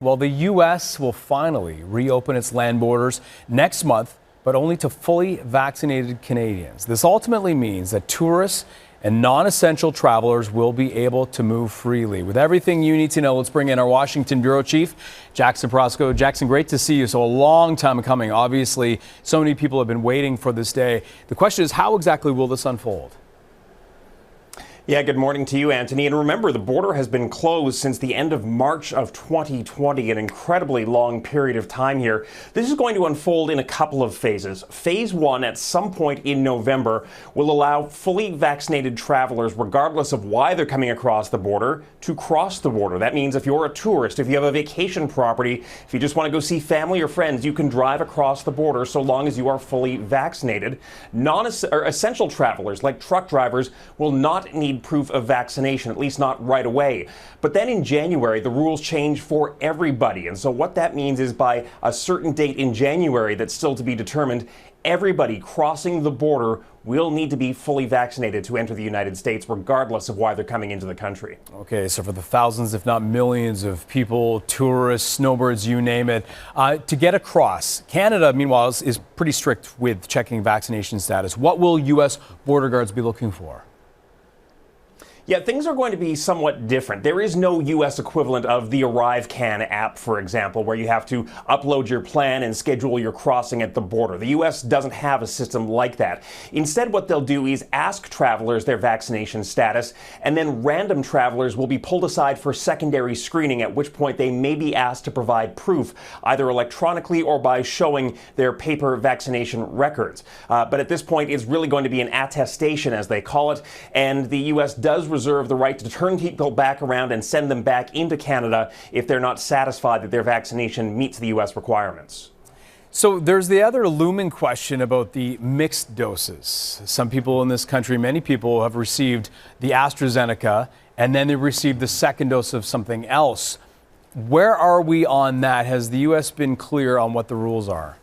Well, the U.S. will finally reopen its land borders next month, but only to fully vaccinated Canadians. This ultimately means that tourists and non-essential travelers will be able to move freely. With everything you need to know, let's bring in our Washington bureau chief, Jackson Proskow. Jackson, great to see you. So a long time coming. Obviously, so many people have been waiting for this day. The question is, how exactly will this unfold? Yeah, good morning to you, Anthony. And remember, the border has been closed since the end of March of 2020, an incredibly long period of time here. This is going to unfold in a couple of phases. Phase one, at some point in November, will allow fully vaccinated travelers, regardless of why they're coming across the border, to cross the border. That means if you're a tourist, if you have a vacation property, if you just want to go see family or friends, you can drive across the border so long as you are fully vaccinated. Essential travelers, like truck drivers, will not need proof of vaccination, at least not right away. But then in January, the rules change for everybody. And so what that means is by a certain date in January that's still to be determined, everybody crossing the border will need to be fully vaccinated to enter the United States, regardless of why they're coming into the country. Okay, so for the thousands, if not millions of people, tourists, snowbirds, you name it, to get across, Canada, meanwhile, is pretty strict with checking vaccination status. What will U.S. border guards be looking for? Yeah, things are going to be somewhat different. There is no U.S. equivalent of the ArriveCan app, for example, where you have to upload your plan and schedule your crossing at the border. The U.S. doesn't have a system like that. Instead, what they'll do is ask travelers their vaccination status, and then random travelers will be pulled aside for secondary screening, at which point they may be asked to provide proof, either electronically or by showing their paper vaccination records. But at this point, it's really going to be an attestation, as they call it, and the U.S. does reserve the right to turn people back around and send them back into Canada if they're not satisfied that their vaccination meets the U.S. requirements. So there's the other looming question about the mixed doses. Some people in this country, many people have received the AstraZeneca and then they received the second dose of something else. Where are we on that? Has the U.S. been clear on what the rules are?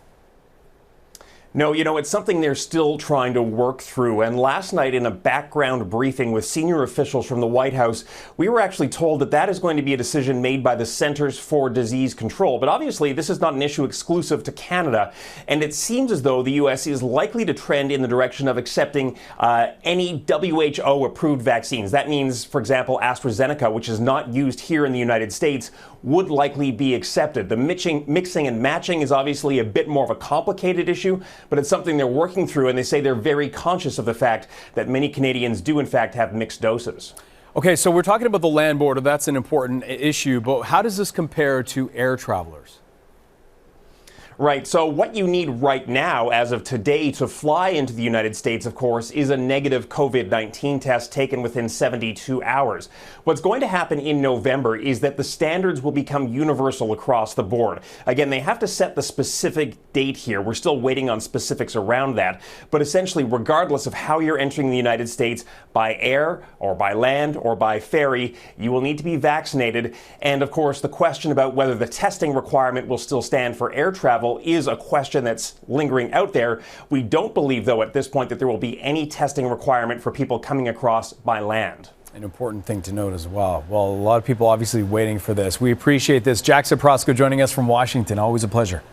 No, it's something they're still trying to work through. And last night in a background briefing with senior officials from the White House, we were actually told that that is going to be a decision made by the Centers for Disease Control. But obviously, this is not an issue exclusive to Canada. And it seems as though the U.S. is likely to trend in the direction of accepting any WHO-approved vaccines. That means, for example, AstraZeneca, which is not used here in the United States, would likely be accepted. The mixing and matching is obviously a bit more of a complicated issue, but it's something they're working through, and they say they're very conscious of the fact that many Canadians do, in fact, have mixed doses. Okay, so we're talking about the land border. That's an important issue, but how does this compare to air travelers? Right. So what you need right now, as of today, to fly into the United States, of course, is a negative COVID-19 test taken within 72 hours. What's going to happen in November is that the standards will become universal across the board. Again, they have to set the specific date here. We're still waiting on specifics around that. But essentially, regardless of how you're entering the United States, by air or by land or by ferry, you will need to be vaccinated. And of course, the question about whether the testing requirement will still stand for air travel is a question that's lingering out there. We don't believe, though, at this point that there will be any testing requirement for people coming across by land. An important thing to note as well. Well, a lot of people obviously waiting for this. We appreciate this. Jackson Proskow joining us from Washington. Always a pleasure.